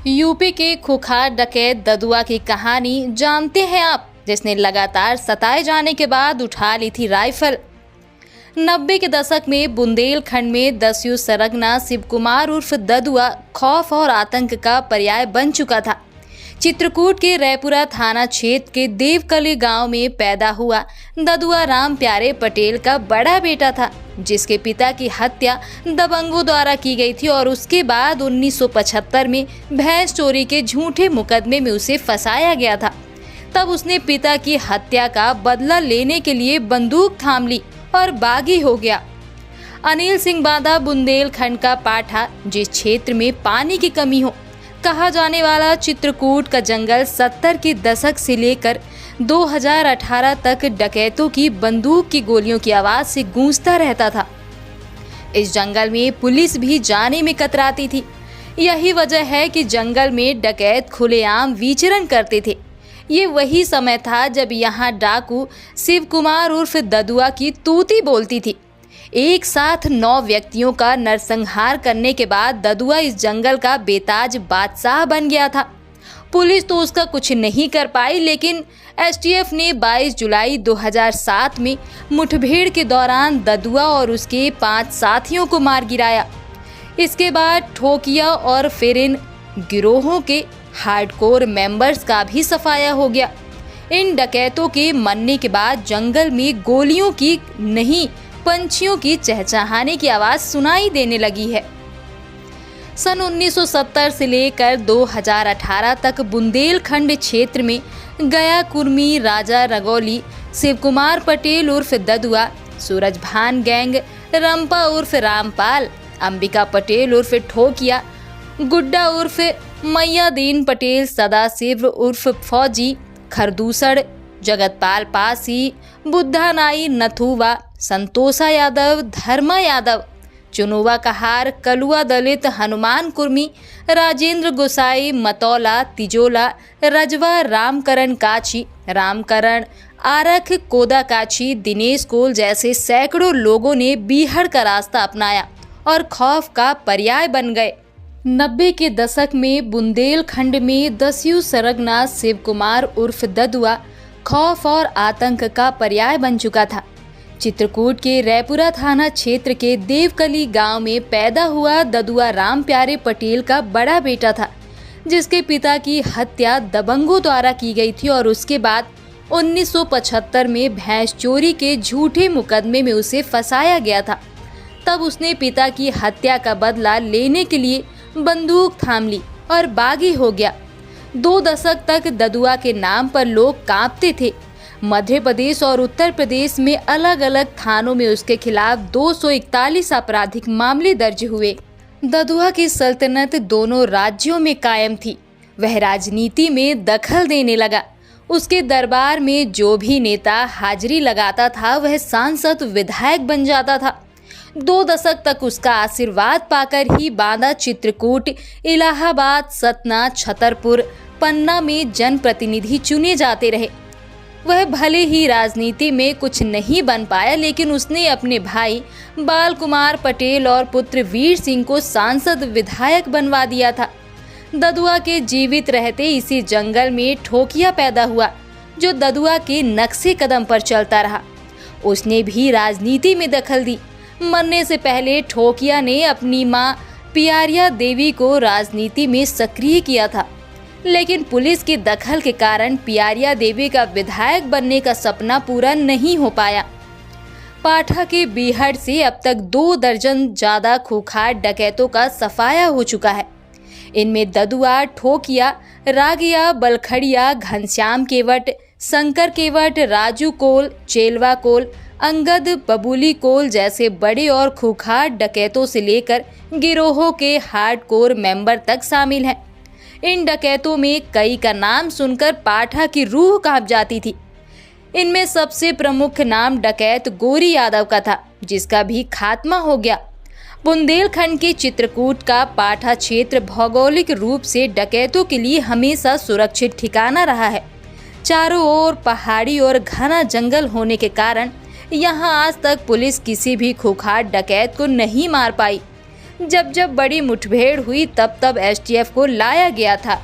UP के cooker डकैत ददुआ की कहानी जानते हैं आप, जिसने लगातार सताए जाने के बाद उठा ली थी राइफल। 90 के दशक में बुंदेलखंड में दस्यु सरगना शिव कुमार उर्फ ददुआ खौफ और आतंक का पर्याय बन चुका था। चित्रकूट के रैपुरा थाना क्षेत्र के देवकली गांव में पैदा हुआ ददुआ राम प्यारे पटेल का बड़ा बेटा था, जिसके पिता की हत्या दबंगों द्वारा की गई थी और उसके बाद 1975 में भैंस चोरी के झूठे मुकदमे में उसे फंसाया गया था। तब उसने पिता की हत्या का बदला लेने के लिए बंदूक थाम ली और बागी हो गया। अनिल सिंह बादा बुंदेलखंड का पाठा, जिस क्षेत्र में पानी की कमी हो कहा जाने वाला चित्रकूट का जंगल 70 के दशक से लेकर 2018 तक डकैतों की बंदूक की गोलियों की आवाज से गूंजता रहता था। इस जंगल में पुलिस भी जाने में कतराती थी। यही वजह है कि जंगल में डकैत खुलेआम विचरण करते थे। ये वही समय था जब यहाँ डाकू शिव कुमार उर्फ ददुआ की तूती बोलती थी। एक साथ 9 व्यक्तियों का नरसंहार करने के बाद ददुआ इस जंगल का बेताज बादशाह बन गया था। पुलिस तो उसका कुछ नहीं कर पाई, लेकिन एसटीएफ ने 22 जुलाई 2007 में मुठभेड़ के दौरान ददुआ और उसके 5 साथियों को मार गिराया। इसके बाद ठोकिया और फिर इन गिरोहों के हार्डकोर मेंबर्स का भी सफाया हो गया। इन डकैतों के मरने के बाद जंगल में गोलियों की नहीं, पंछियों की चहचहाने की आवाज सुनाई देने लगी है। सन 1970 से लेकर 2018 तक बुंदेलखंड क्षेत्र में गया कुर्मी, राजा रगौली, शिव कुमार पटेल उर्फ ददुआ, सूरजभान गैंग, रंपा उर्फ रामपाल, अंबिका पटेल उर्फ ठोकिया, गुड्डा उर्फ मैयादीन पटेल, सदाशिव उर्फ फौजी, खरदूसड़, जगतपाल पासी, बुद्धा नाई नथुवा, संतोषा यादव, धर्मा यादव, चुनुवा कहार, कलुआ दलित, हनुमान कुर्मी, राजेंद्र गोसाई, मतौला, तिजोला, रजवा, रामकरण काची, रामकरण, आरख, कोदा काची, दिनेश कोल जैसे सैकड़ों लोगों ने बीहड़ का रास्ता अपनाया और खौफ का पर्याय बन गए। 90 के दशक में बुंदेलखंड में दस्यु सरगना शिव कुमार उर्फ ददुआ खौफ और आतंक का पर्याय बन चुका था। चित्रकूट के रैपुरा थाना क्षेत्र के देवकली गांव में पैदा हुआ ददुआ राम प्यारे पटेल का बड़ा बेटा था, जिसके पिता की हत्या दबंगों द्वारा की गई थी और उसके बाद 1975 में भैंस चोरी के झूठे मुकदमे में उसे फंसाया गया था। तब उसने पिता की हत्या का बदला लेने के लिए बंदूक थाम ली और बागी हो गया। 2 दशक तक ददुआ के नाम पर लोग कांपते थे। मध्य प्रदेश और उत्तर प्रदेश में अलग अलग थानों में उसके खिलाफ 241 आपराधिक मामले दर्ज हुए। ददुआ की सल्तनत दोनों राज्यों में कायम थी। वह राजनीति में दखल देने लगा। उसके दरबार में जो भी नेता हाजिरी लगाता था वह सांसद विधायक बन जाता था। 2 दशक तक उसका आशीर्वाद पाकर ही बांदा, चित्रकूट, इलाहाबाद, सतना, छतरपुर, पन्ना में जनप्रतिनिधि चुने जाते रहे। वह भले ही राजनीति में कुछ नहीं बन पाया, लेकिन उसने अपने भाई बाल कुमार पटेल और पुत्र वीर सिंह को सांसद विधायक बनवा दिया था। ददुआ के जीवित रहते इसी जंगल में ठोकिया पैदा हुआ, जो ददुआ के नक्शे कदम पर चलता रहा। उसने भी राजनीति में दखल दी। मरने से पहले ठोकिया ने अपनी मां पियारिया देवी को राजनीति में सक्रिय किया था, लेकिन पुलिस के दखल के कारण पियारिया देवी का विधायक बनने का सपना पूरा नहीं हो पाया। पाठा के बीहड़ से अब तक 2 दर्जन ज्यादा खूंखार डकैतों का सफाया हो चुका है। इनमें ददुआ, ठोकिया, रागिया, बलखड़िया, घनश्याम केवट, शंकर केवट, राजू कोल, चेलवा कोल, अंगद, बबूली कोल जैसे बड़े और खूंखार डकैतों से लेकर गिरोहों के हार्डकोर मेंबर तक शामिल हैं। इन डकैतों में कई का नाम सुनकर पाठा की रूह कांप जाती थी। इनमें सबसे प्रमुख नाम डकैत गोरी यादव का था, जिसका भी खात्मा हो गया। बुंदेलखंड के चित्रकूट का पाठा क्षेत्र भौगोलिक रूप से डकैतों के लिए हमेशा सुरक्षित ठिकाना रहा है। चारों ओर पहाड़ी और घना जंगल होने के कारण यहाँ आज तक पुलिस किसी भी खूंखार डकैत को नहीं मार पाई। जब जब बड़ी मुठभेड़ हुई तब तब एसटीएफ को लाया गया था।